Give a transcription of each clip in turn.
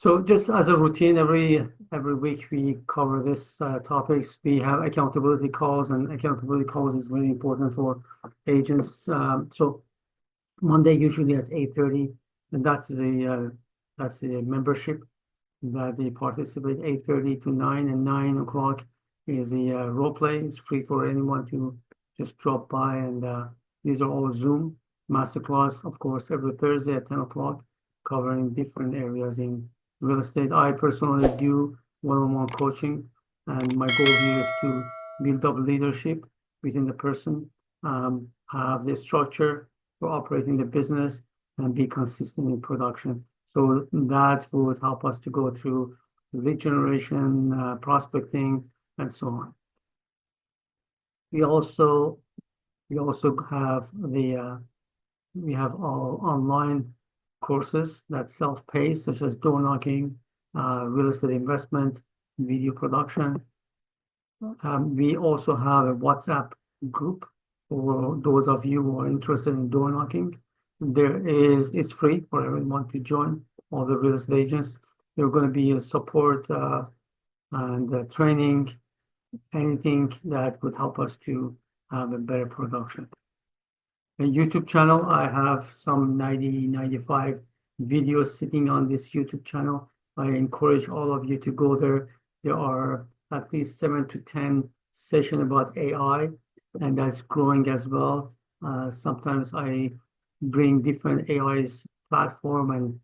So just as a routine, every week we cover this topics. We have accountability calls, and accountability calls is really important for agents. So Monday usually at 8:30, and that's a membership that they participate 8:30 to 9, and 9 o'clock is the role play. It's free for anyone to just drop by, and these are all Zoom masterclass, of course, every Thursday at 10 o'clock, covering different areas in real estate. I personally do one-on-one coaching, and my goal here is to build up leadership within the person, have the structure for operating the business, and be consistent in production. So that would help us to go through lead generation, prospecting, and so on. We also have we have all online courses that self-paced, such as door knocking, real estate investment, video production. We also have a WhatsApp group for those of you who are interested in door knocking. It's free for everyone to join, all the real estate agents. There's going to be a support and training, anything that would help us to have a better production. A YouTube channel, I have some 95 videos sitting on this YouTube channel. I encourage all of you to go there. There are at least 7 to 10 sessions about AI, and that's growing as well. Sometimes I bring different AI's platform and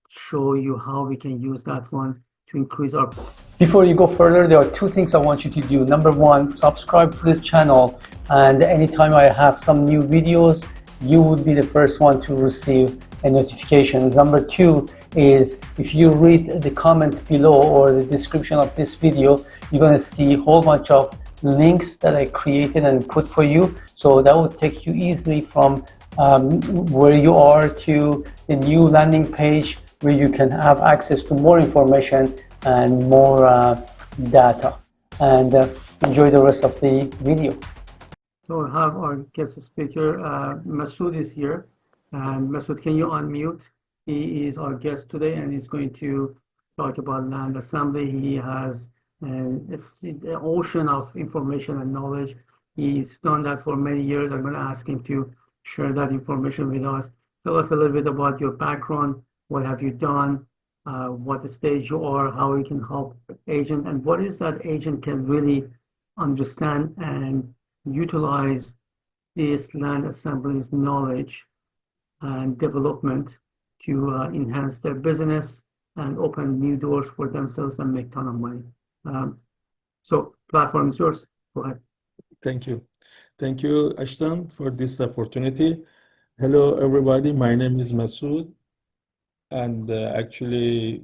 show you how we can use that one to increase our. Before you go further, there are two things I want you to do. Number one, subscribe to this channel, and anytime I have some new videos, you would be the first one to receive a notification. Number two is, if you read the comment below or the description of this video, you're going to see a whole bunch of links that I created and put for you. So that will take you easily from where you are to the new landing page, where you can have access to more information and more data. And enjoy the rest of the video. So we have our guest speaker, Masood is here. And Masood, can you unmute? He is our guest today, and he's going to talk about land assembly. He has an ocean of information and knowledge. He's done that for many years. I'm going to ask him to share that information with us. Tell us a little bit about your background. What have you done? What stage you are, how we can help agent, and what is that agent can really understand and utilize this land assembly's knowledge and development to enhance their business and open new doors for themselves and make a ton of money. So platform is yours. Go ahead. Thank you. Thank you, Ashton, for this opportunity. Hello, everybody. My name is Masood, and actually,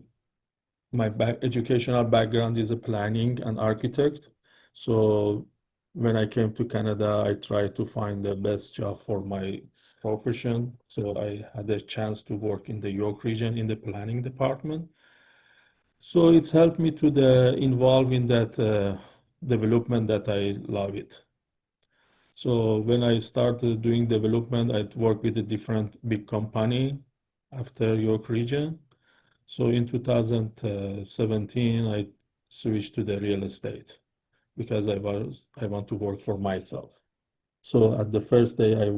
my educational background is a planning and architect. So when I came to Canada, I tried to find the best job for my profession. So I had a chance to work in the York region in the planning department. So it's helped me to involve in that development that I love it. So when I started doing development, I worked with a different big company after York region. So in 2017, I switched to the real estate because I want to work for myself. So at the first day, I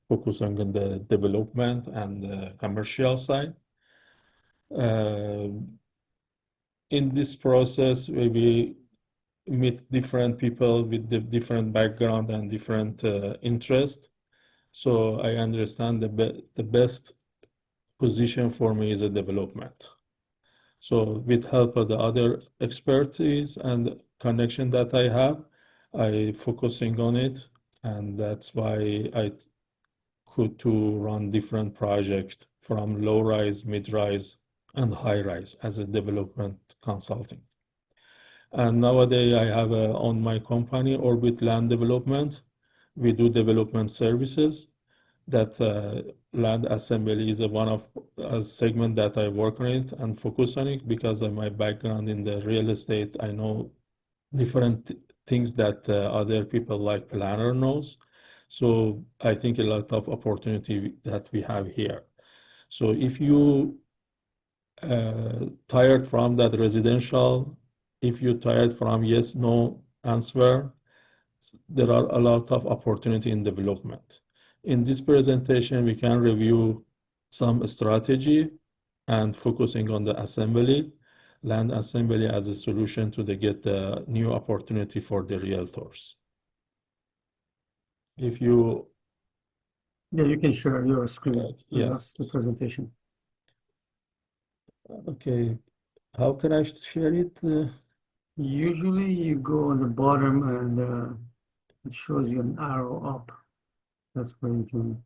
focus on the development and the commercial side. In this process, we meet different people with the different background and different interest. So I understand the best position for me is a development. So with help of the other expertise and connection that I have, I focusing on it, and that's why I could to run different projects from low rise, mid rise, and high rise as a development consulting. And nowadays I have on my company Orbit Land Development. We do development services. That land assembly is one of a segment that I work on it and focus on it because of my background in the real estate. I know different things that other people like planner knows. So I think a lot of opportunity that we have here. So if you tired from that residential, if you tired from yes, no answer, there are a lot of opportunity in development. In this presentation, we can review some strategy and focusing on the assembly, land assembly as a solution to get the new opportunity for the realtors. If you, Yeah, you can share your screen with us, yes, the presentation. okay. How can I share it? Usually you go on the bottom and it shows you an arrow up. That's where you can.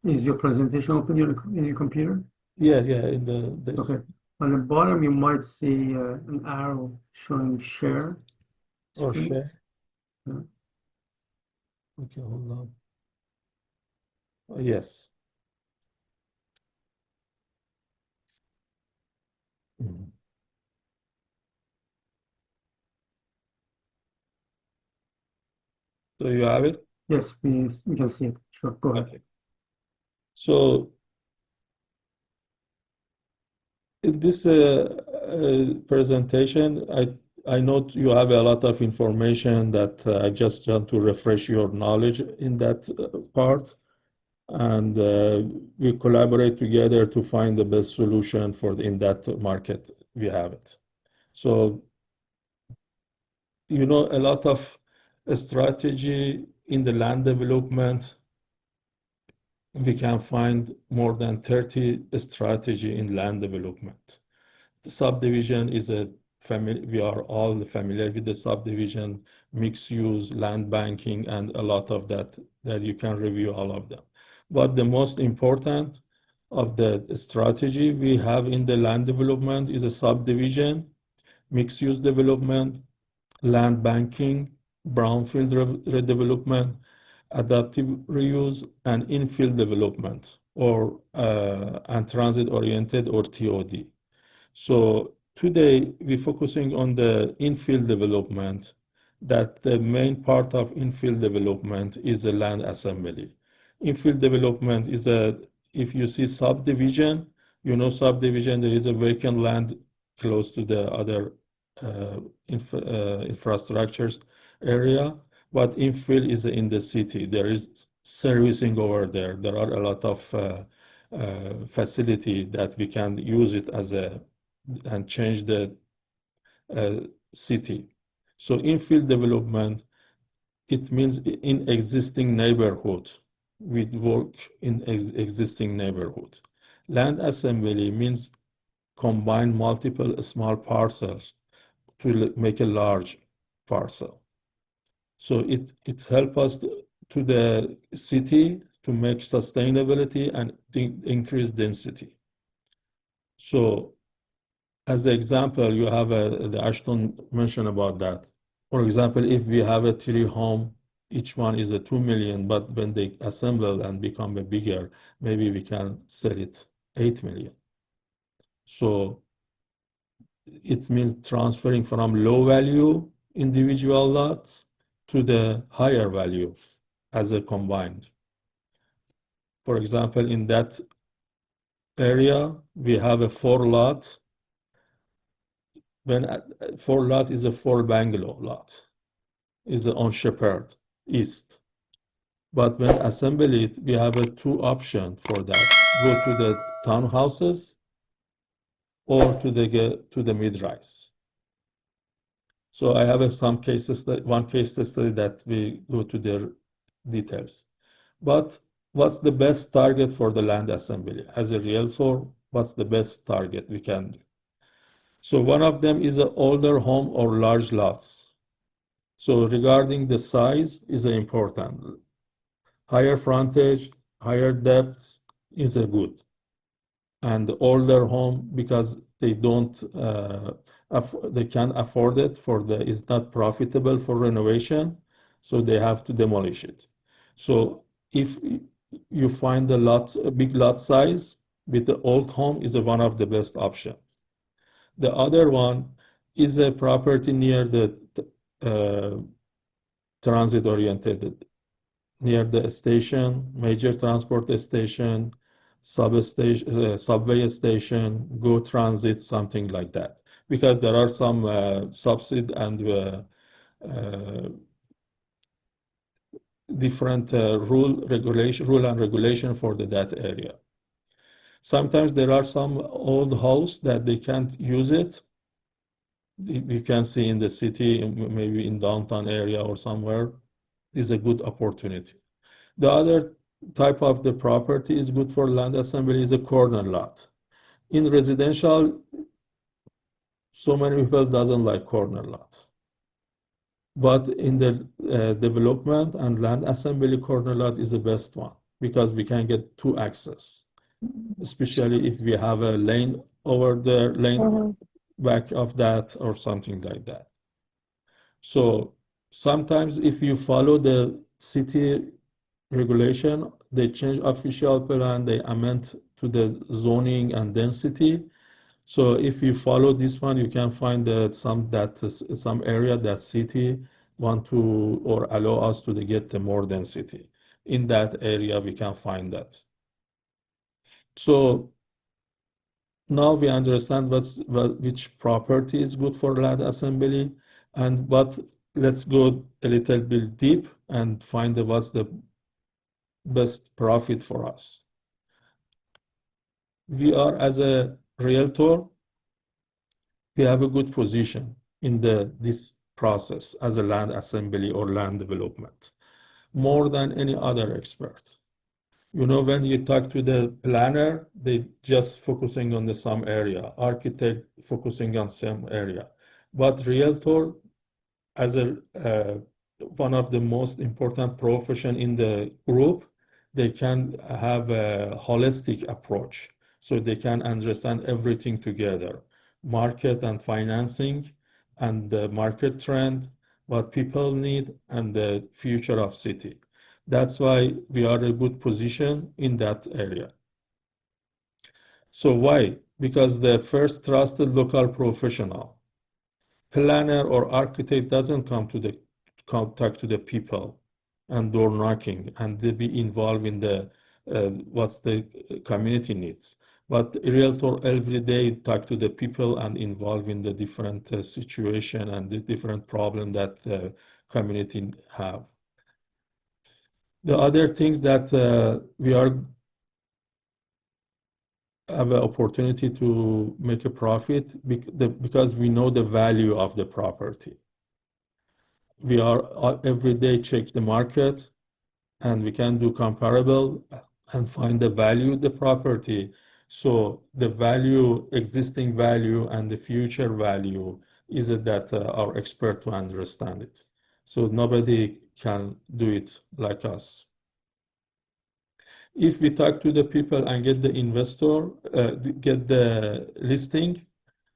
Is your presentation open in your computer? Yeah, in this Okay. On the bottom, you might see an arrow showing share or screen. share. Yeah. Okay, hold on. Yes. Mhm. So you have it? Yes, we can see it. Sure, go ahead. Okay. So in this presentation, I know you have a lot of information that I just want to refresh your knowledge in that part, and we collaborate together to find the best solution in that market. We have it. So a lot of strategy in the land development. We can find more than 30 strategy in land development. The subdivision is we are all familiar with the subdivision, mixed use, land banking, and a lot of that you can review all of them. But the most important of the strategy we have in the land development is a subdivision, mixed use development, land banking, brownfield redevelopment, adaptive reuse, and infill development, or and transit-oriented or TOD. So today we're focusing on the infill development, that the main part of infill development is the land assembly. Infill development is if you see subdivision, subdivision, there is a vacant land close to the other infrastructures area, but infill is in the city. There is servicing over there. There are a lot of facility that we can use it and change the uh, city. So infill development, it means in existing neighborhood. We work in existing neighborhood. Land assembly means combine multiple small parcels to make a large parcel. So it helps us to the city to make sustainability and increase density. So as an example, you have the Ashton mentioned about that. For example, if we have a three home, each one is a 2 million, but when they assemble and become a bigger, maybe we can sell it 8 million. So it means transferring from low value individual lots to the higher value as a combined. For example, in that area, we have a 4 lot. When 4 lot is a 4 bungalow lot, is on Shepherd East. But when assemble it, we have a 2 option for that. Go to the townhouses or to the mid-rise. So I have some cases one case study that we go to their details. But what's the best target for the land assembly? As a realtor, what's the best target we can do? So one of them is an older home or large lots. So regarding the size is important. Higher frontage, higher depth is a good. And the older home, because they don't they can't afford it it's not profitable for renovation, so they have to demolish it. So if you find a big lot size with the old home is one of the best options. The other one is a property near the uh, transit oriented, near the station, major transport station, subway station, go transit, something like that. Because there are some subsidy and different rule and regulation for that area. Sometimes there are some old house that they can't use it. You can see in the city, maybe in downtown area or somewhere, is a good opportunity. The other type of the property is good for land assembly is a corner lot. In residential, so many people doesn't like corner lot. But in the development and land assembly, corner lot is the best one because we can get two access, especially if we have a lane over there, lane back of that or something like that. So sometimes if you follow the city regulation, they change official plan, they amend to the zoning and density. So if you follow this one, you can find that some area that city want to or allow us to get the more density. In that area, we can find that. So now we understand which property is good for land assembly, and let's go a little bit deep and find what's the best profit for us. We are as a realtor, we have a good position in this process as a land assembly or land development, more than any other expert. You know, when you talk to the planner, they just focusing on some area, architect focusing on some area. But realtor, as one of the most important profession in the group, they can have a holistic approach. So they can understand everything together, market and financing and the market trend, what people need and the future of city. That's why we are in a good position in that area. So why? Because the first trusted local professional, planner or architect doesn't come to the contact to the people and door knocking and they be involved in the what's the community needs. But realtor every day talk to the people and involve in the different situation and the different problem that the community have. The other things that we have an opportunity to make a profit because we know the value of the property. We are every day check the market and we can do comparable and find the value of the property. So the value, existing value and the future value is that our expert to understand it. So nobody can do it like us. If we talk to the people and get the investor, get the listing,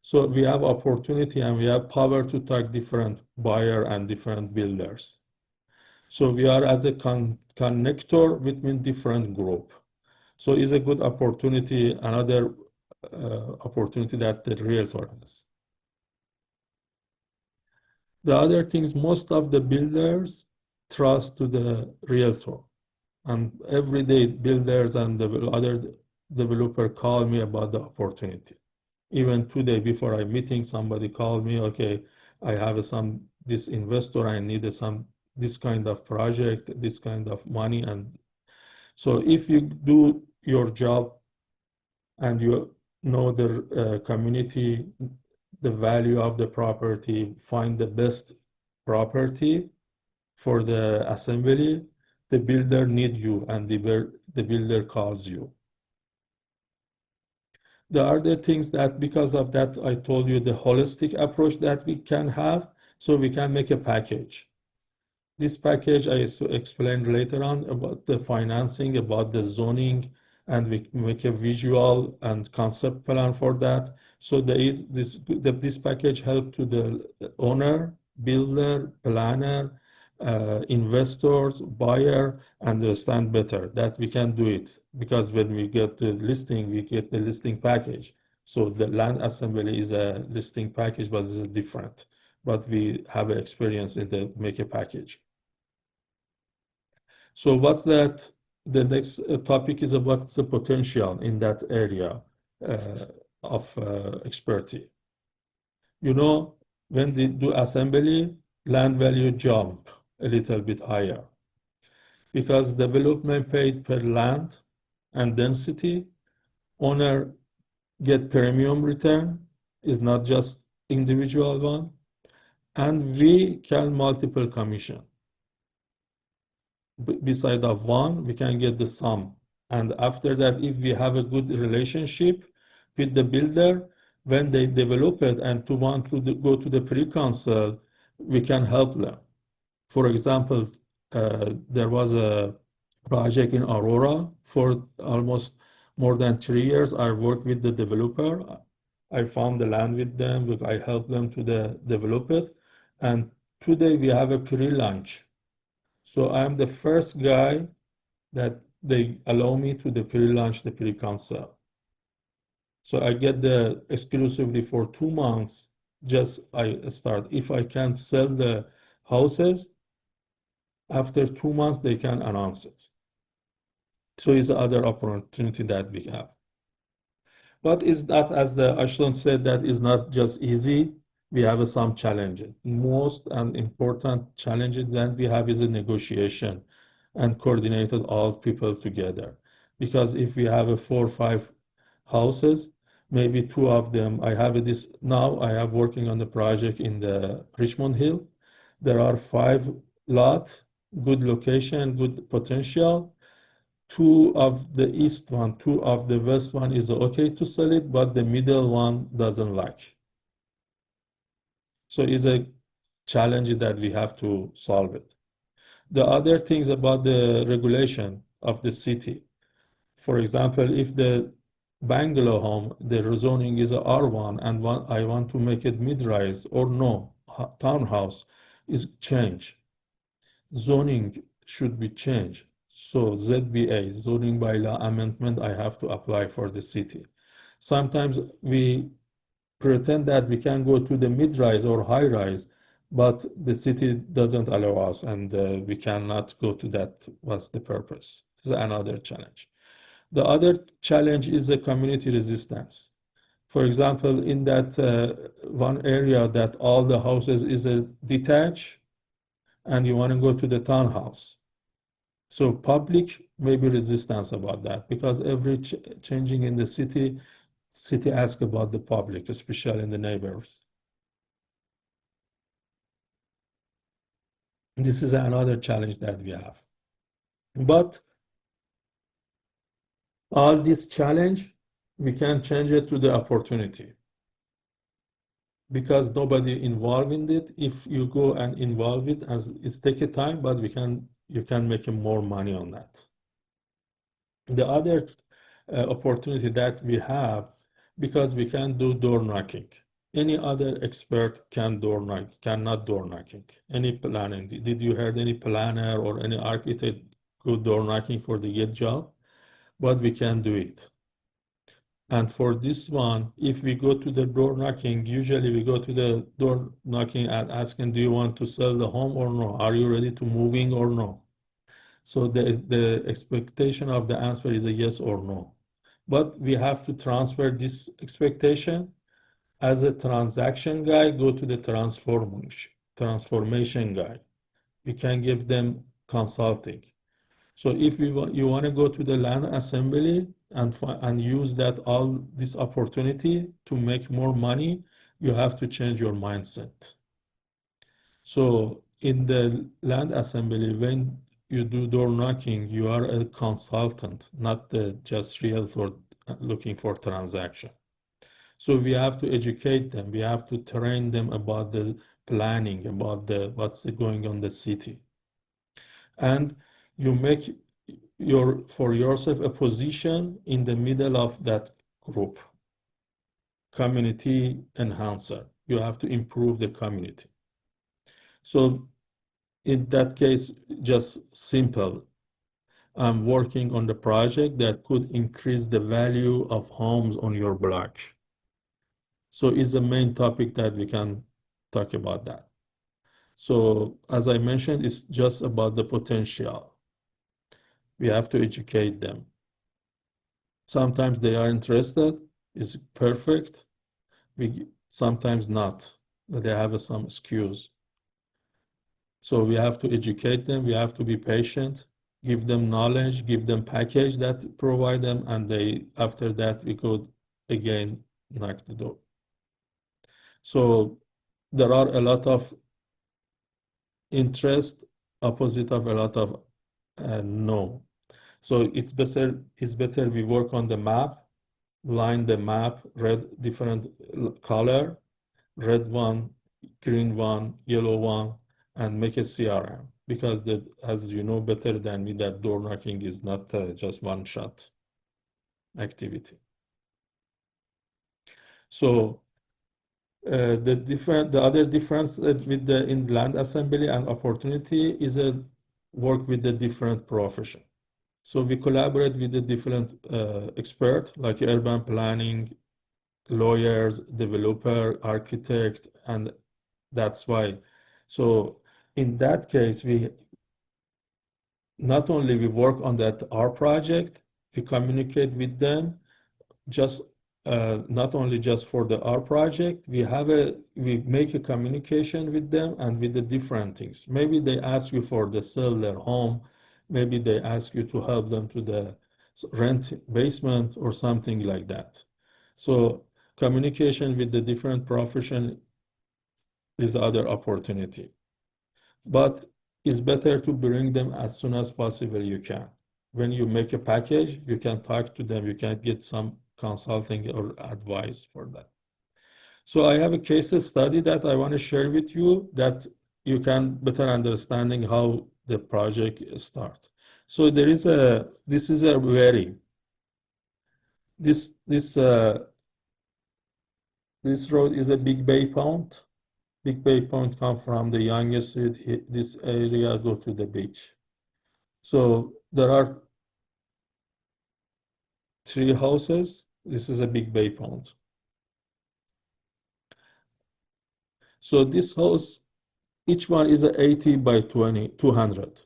so we have opportunity and we have power to talk different buyer and different builders. So we are as a connector between different group. So it's a good opportunity, another opportunity that the realtor has. The other things, most of the builders trust to the realtor. And every day builders and the other developer call me about the opportunity. Even today before I meeting, somebody called me, okay, I have this investor, I need this kind of project, this kind of money. And so if you do your job and you know the community, the value of the property, find the best property for the assembly, the builder need you and the builder calls you. There are the things that because of that, I told you the holistic approach that we can have, so we can make a package. This package I explained later on about the financing, about the zoning, and we make a visual and concept plan for that. So this package help to the owner, builder, planner, investors, buyer understand better that we can do it because when we get the listing, we get the listing package. So the land assembly is a listing package, but it's different. But we have experience in the make a package. So what's that the next topic is about the potential in that area uh, of expertise. You know, when they do assembly, land value jump a little bit higher because development paid per land and density, owner get premium return is not just individual one, and we can multiple commission. Beside of one, we can get the sum. And after that, if we have a good relationship with the builder, when they develop it and to want to go to the pre-consult, we can help them. For example, there was a project in Aurora for almost more than 3 years. I worked with the developer. I found the land with them. I helped them to develop it. And today we have a pre-launch. So I'm the first guy that they allow me to pre-launch the pre-consult. So I get the exclusively for 2 months. Just I start. If I can't sell the houses, after 2 months they can announce it. So it's the other opportunity that we have. But is that, as the Ashton said, that is not just easy. We have some challenges. Most and important challenges that we have is a negotiation and coordinated all people together. Because if we have a 4 or 5 houses, maybe two of them, I have this now, I have working on the project in the Richmond Hill. There are 5 lots, good location, good potential. 2 of the east one, 2 of the west one is okay to sell it, but the middle one doesn't like. So it's a challenge that we have to solve it. The other things about the regulation of the city. For example, if the bungalow home, the rezoning is a R1 and I want to make it mid-rise or no, townhouse is changed. Zoning should be changed. So ZBA, zoning bylaw amendment, I have to apply for the city. Sometimes we pretend that we can go to the mid-rise or high-rise, but the city doesn't allow us and we cannot go to that. What's the purpose? This is another challenge. The other challenge is the community resistance. For example, in that one area that all the houses is a detached, and you want to go to the townhouse. So public may be resistance about that because every changing in the city asks about the public, especially in the neighbors. This is another challenge that we have. But all this challenge, we can change it to the opportunity because nobody involved in it. If you go and involve it, as it's take a time, but you can make more money on that. The other opportunity that we have, because we can do door knocking. Any other expert cannot door knocking. Any planning. Did you heard any planner or any architect go door knocking for the get job? But we can do it. And for this one, if we go to the door knocking, usually we go to the door knocking and asking, do you want to sell the home or no? Are you ready to moving or no? So the expectation of the answer is a yes or no. But we have to transfer this expectation as a transaction guy, go to the transformation guy. We can give them consulting. So if you want to go to the land assembly and use that all this opportunity to make more money, you have to change your mindset. So in the land assembly, when you do door knocking, you are a consultant, not just realtor looking for transaction. So we have to educate them. We have to train them about the planning, about what's going on in the city. And you make for yourself a position in the middle of that group. Community enhancer. You have to improve the community. So in that case, just simple. I'm working on the project that could increase the value of homes on your block. So it's the main topic that we can talk about that. So as I mentioned, it's just about the potential. We have to educate them. Sometimes they are interested, it's perfect. Sometimes not. They have some excuse. So we have to educate them. We have to be patient, give them knowledge, give them package that provide them, and after that we could again knock the door. So there are a lot of interest, opposite of a lot of no. So it's better we work on the map, line the map, red different color, red one, green one, yellow one, and make a CRM. Because as you know better than me, that door knocking is not just one shot activity. So the other difference with the in land assembly and opportunity is a work with the different profession. So we collaborate with the different experts like urban planning, lawyers, developer, architect, and that's why. So in that case, we not only we work on that our project, we communicate with them just not only just for the our project, we make a communication with them and with the different things. Maybe they ask you for the sell their home, maybe they ask you to help them to the rent basement or something like that. So communication with the different profession is other opportunity. But it's better to bring them as soon as possible you can. When you make a package, you can talk to them, you can get some consulting or advice for that. So I have a case study that I want to share with you that you can better understanding how the project start. So this is a very, this road is a Big Bay Pond. Big Bay Point come from the youngest street. This area go to the beach. So there are 3 houses. This is a Big Bay Pond. So this house, each one is a 80 by 200.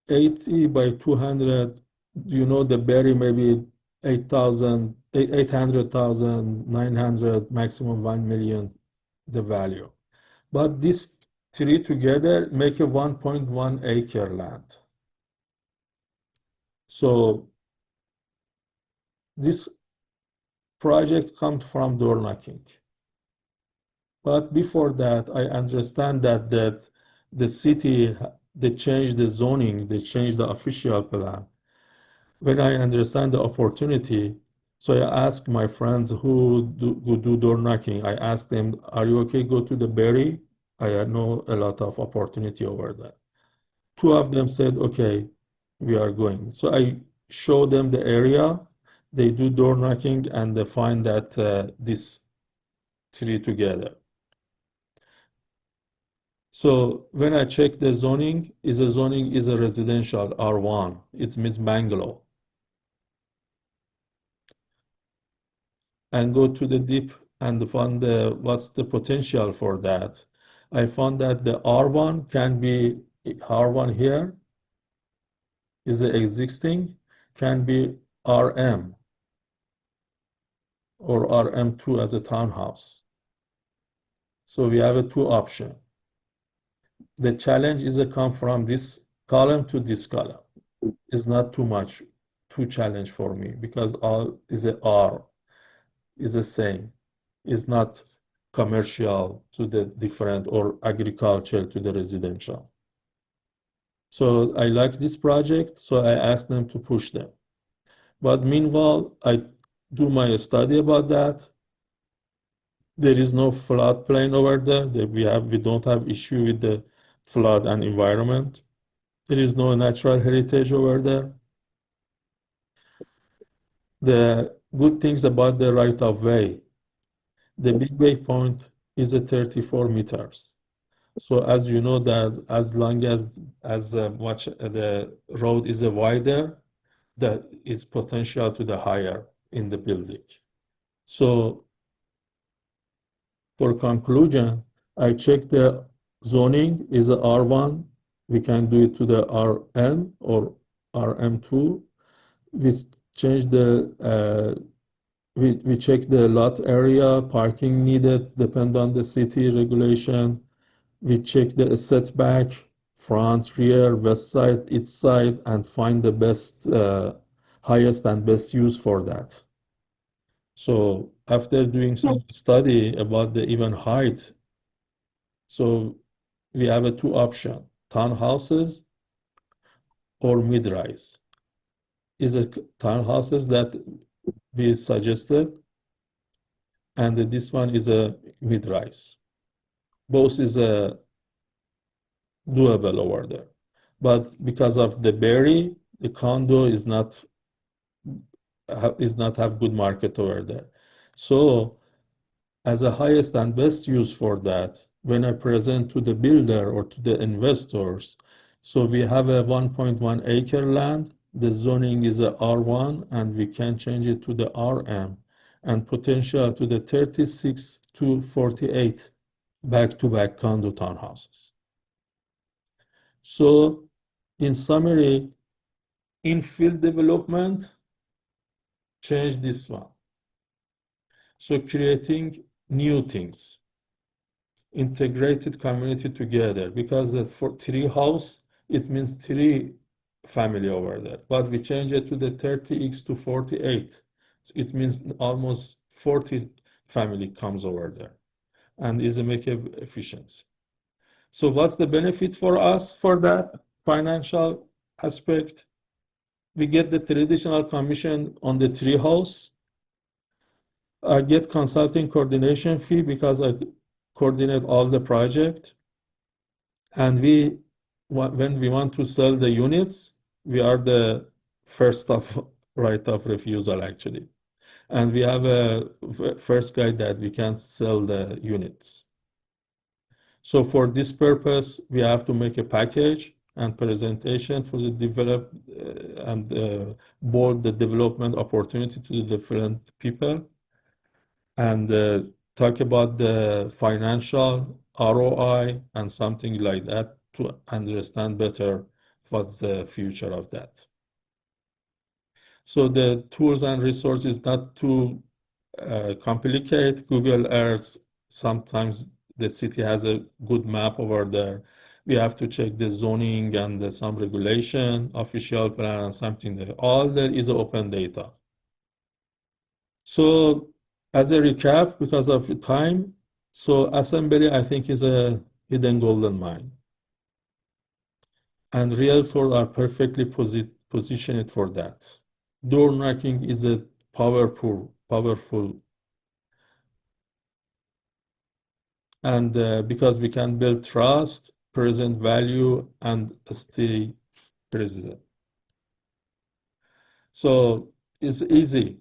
80 by 200, you know the berry maybe 8,000, 800,000, 900, maximum 1 million, the value. But these 3 together make a 1.1 acre land. So this project comes from door knocking. But before that, I understand that the city, they changed the zoning, they changed the official plan. When I understand the opportunity, so I ask my friends who do door knocking, I ask them, are you okay, go to the Berry? I know a lot of opportunity over there. 2 of them said, okay, we are going. So I show them the area, they do door knocking, and they find that this 3 together. So when I check the zoning is a residential R1. It means bungalow. And go to the deep and find what's the potential for that. I found that the R1 can be R1 here is the existing, can be RM or RM2 as a townhouse. So we have a 2 option. The challenge is to come from this column to this column. It's not too challenge for me because all is a R is the same. It's not commercial to the different or agriculture to the residential. So I like this project, so I asked them to push them. But meanwhile, I do my study about that. There is no floodplain over there. We don't have issue with the flood and environment. There is no natural heritage over there. The good things about the right of way, the Big Bay Point is a 34 meters. So as you know that as long as much the road is wider, that is potential to the higher in the building. So for conclusion, I checked the zoning is a R1, we can do it to the RM or RM2. We change we check the lot area, parking needed, depend on the city regulation. We check the setback, front, rear, west side, east side, and find the highest and best use for that. So after doing some study about the even height, so we have a two option, townhouses or mid-rise. Is it townhouses that we suggested, and this one is a mid-rise. Both is doable over there. But because of the berry, the condo is not have good market over there. So as a highest and best use for that, when I present to the builder or to the investors, so we have a 1.1 acre land, the zoning is a R1, and we can change it to the RM, and potential to the 36 to 48 back-to-back condo townhouses. So in summary, infill development, change this one. So creating new things, integrated community together, because for three house, it means three family over there. But we change it to the 30x to 48. So it means almost 40 family comes over there, and is a make efficiency. So what's the benefit for us for that financial aspect? We get the traditional commission on the tree house. I get consulting coordination fee because I coordinate all the project. And when we want to sell the units, we are the first of right of refusal actually. And we have a first guy that we can sell the units. So for this purpose, we have to make a package and presentation for the develop and board the development opportunity to the different people, and talk about the financial ROI and something like that to understand better what's the future of that. So the tools and resources not too complicate. Google Earth, sometimes the city has a good map over there. We have to check the zoning and some regulation, official plan, and something there. All there is open data. So as a recap, because of time, so assembly, I think, is a hidden golden mine. And Realtor are perfectly positioned for that. Door knocking is a powerful, and because we can build trust, present value, and stay present. So it's easy.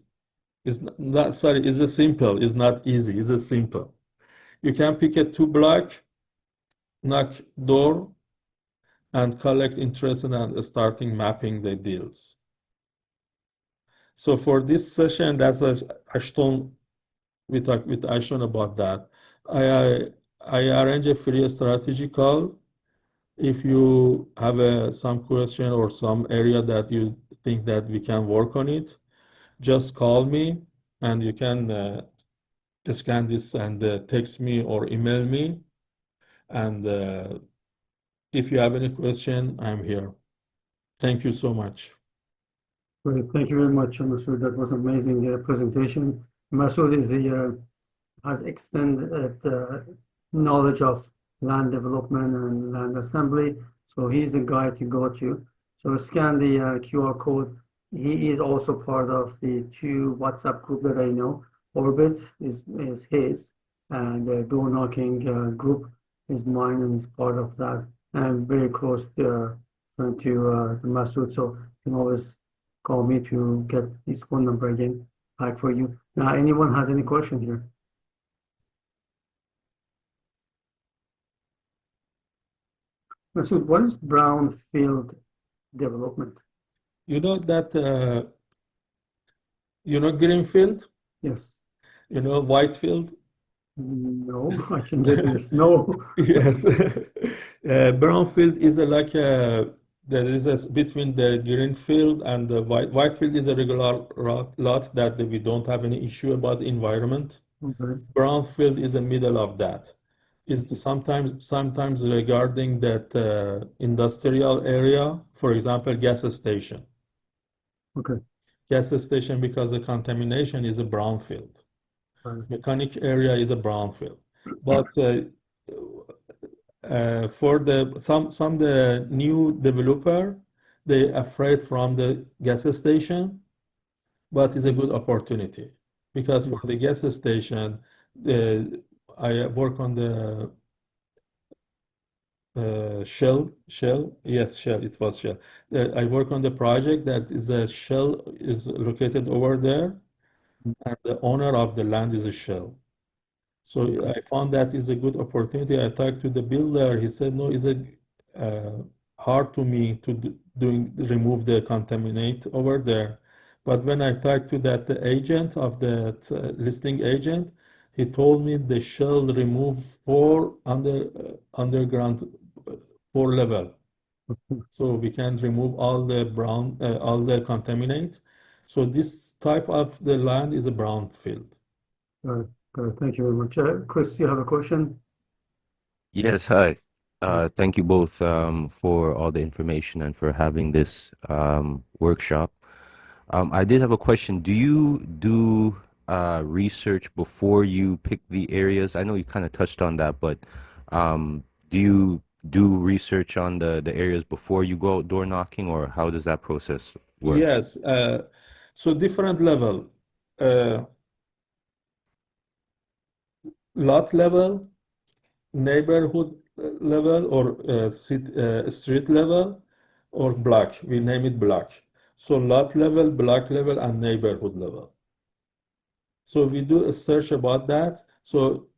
It's not, sorry, it's a simple. It's not easy. It's a simple. You can pick a two block, knock door, and collect interest and starting mapping the deals. So for this session, that's Ashton. We talked with Ashton about that. I arrange a free strategy call. If you have some question or some area that you think that we can work on it, just call me, and you can scan this and text me or email me. And if you have any question, I'm here. Thank you so much. Great. Thank you very much, Masood. That was amazing presentation. Masood is has extended knowledge of land development and land assembly. So he's the guy to go to. So scan the QR code. He is also part of the two WhatsApp group that I know. Orbit is his, and the door knocking group is mine, and is part of that. And I'm very close to Masood, so you can always call me to get his phone number again back for you. Now, anyone has any question here? Masood, what is brownfield development? You know that greenfield, Yes. Whitefield. No, I can guess it's no. Yes. Brownfield is like a, there is a between the green field and the white field is a regular lot that we don't have any issue about the environment. Okay, Brownfield is the middle of that. Is sometimes regarding that industrial area, for example, gas station. okay, Gas station because the contamination is a brownfield. right. Mechanic area is a brownfield. But for the some the new developer, they afraid from the gas station, but it's a good opportunity because for the Yes. gas station, the I work on the Shell, it was Shell. I work on the project that is a Shell is located over there, and the owner of the land is a Shell. So Okay, I found that is a good opportunity. I talked to the builder. He said, no, it's a uh, hard to me to remove the contaminate over there. But when I talked to that agent of that listing agent, he told me they shall remove underground four level. So we can remove all the all the contaminate. So this type of the land is a brown field. right. Good. Thank you very much. Chris, you have a question? Yes, hi. Right. Thank you both for all the information and for having this workshop. I did have a question. Do you do research before you pick the areas? I know you kind of touched on that, but do you do research on the areas before you go out door knocking, or how does that process work? Yes. So different level, uh, lot level, neighborhood level, or street level, or block. We name it block. So lot level, block level, and neighborhood level. So we do a search about that. So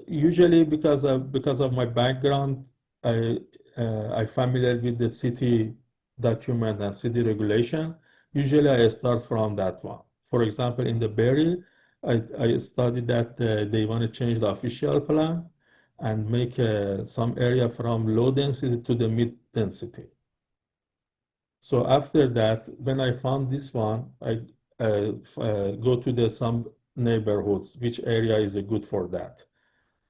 usually because of my background, I familiar with the city document and city regulation. Usually I start from that one. For example, in the Berry, I studied that they want to change the official plan and make some area from low density to the mid density. So after that, when I found this one, I go to the some neighborhoods, which area is good for that.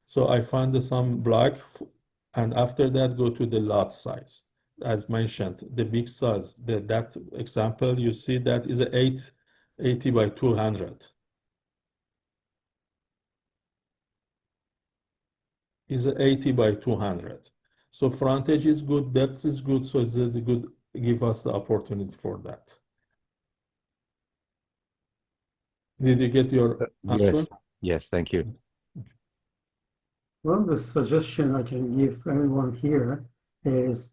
So I find the some block, and after that go to the lot size. As mentioned, the big size, that example you see that is a 80 by 200. Is a 80 by 200. So frontage is good, depth is good, so it's a good give us the opportunity for that. Did you get your answer? Yes. Yes, thank you. Well, the suggestion I can give everyone here is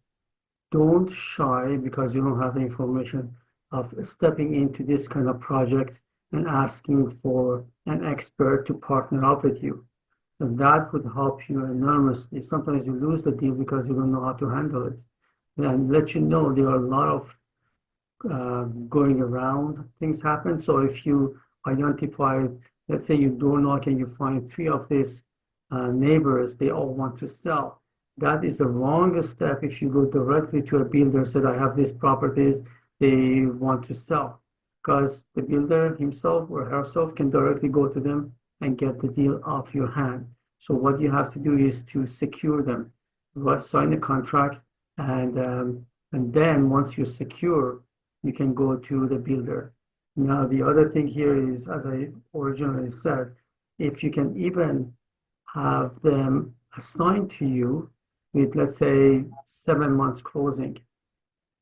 don't shy because you don't have the information of stepping into this kind of project and asking for an expert to partner up with you. And that would help you enormously. Sometimes you lose the deal because you don't know how to handle it. And let you know there are a lot of going around, things happen. So if you identify, let's say you door knock and you find three of these neighbors, they all want to sell. That is the wrongest step if you go directly to a builder, said, I have these properties, they want to sell. Because the builder himself or herself can directly go to them and get the deal off your hand. So what you have to do is to secure them, sign a contract, and then once you're secure, you can go to the builder. Now, the other thing here is, as I originally said, if you can even have them assigned to you with, let's say, 7 months closing,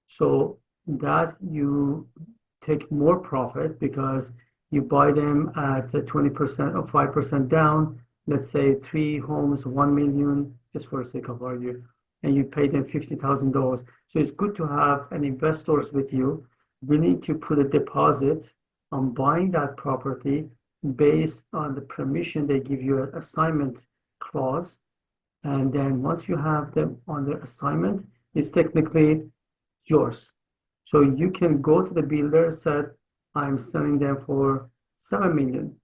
so that you take more profit because you buy them at 20% or 5% down, let's say three homes, 1 million, just for the sake of argument, and you pay them $50,000. So it's good to have an investors with you willing to put a deposit on buying that property based on the permission they give you an assignment clause. And then once you have them on the assignment, it's technically yours. So you can go to the builder, said, I'm selling them for 7 million.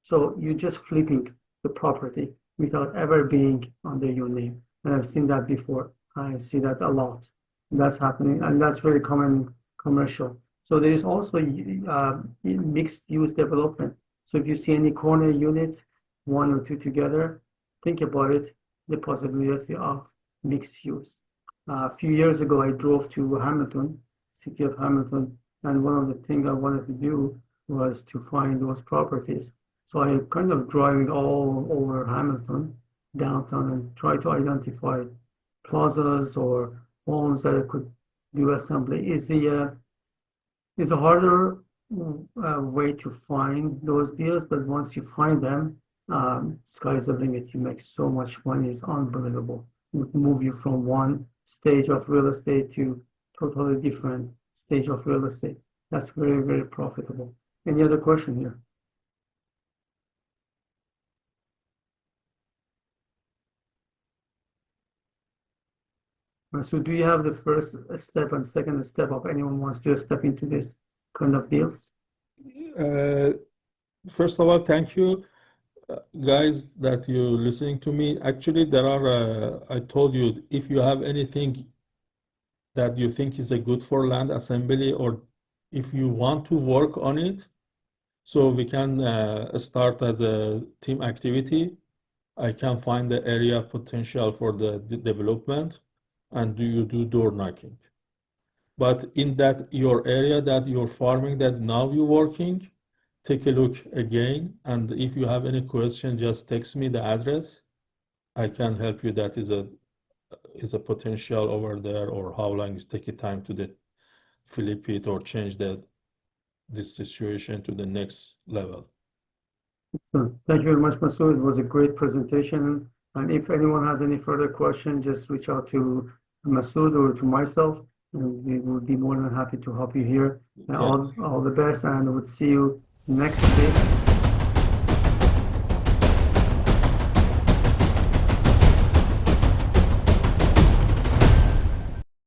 So you're just flipping the property without ever being under your name. And I've seen that before. I see that a lot. That's happening, and that's very common in commercial. So there is also mixed use development. So if you see any corner unit, one or two together, think about it, the possibility of mixed use. A few years ago, I drove to Hamilton, city of Hamilton, and one of the things I wanted to do was to find those properties. So I kind of driving all over Hamilton, downtown, and try to identify plazas or homes that I could do assembly. Is a harder way to find those deals, but once you find them, sky's the limit. You make so much money, it's unbelievable. It move you from one stage of real estate to totally different stage of real estate. That's very, very profitable. Any other question here? So do you have the first step and second step of anyone wants to step into this kind of deals? First of all, thank you, guys, that you're listening to me. Actually, there are, I told you, if you have anything that you think is a good for land assembly, or if you want to work on it, so we can start as a team activity. I can find the area potential for the development, and you do door knocking. But in that your area that you're farming, that now you're working, take a look again. And if you have any question, just text me the address. I can help you. That is a potential over there, or how long it take time to flip it or change this situation to the next level. So thank you very much, Masood. It was a great presentation. And if anyone has any further question, just reach out to Masood or to myself, and we will be more than happy to help you here. And Yeah. all the best, and I would see you next week.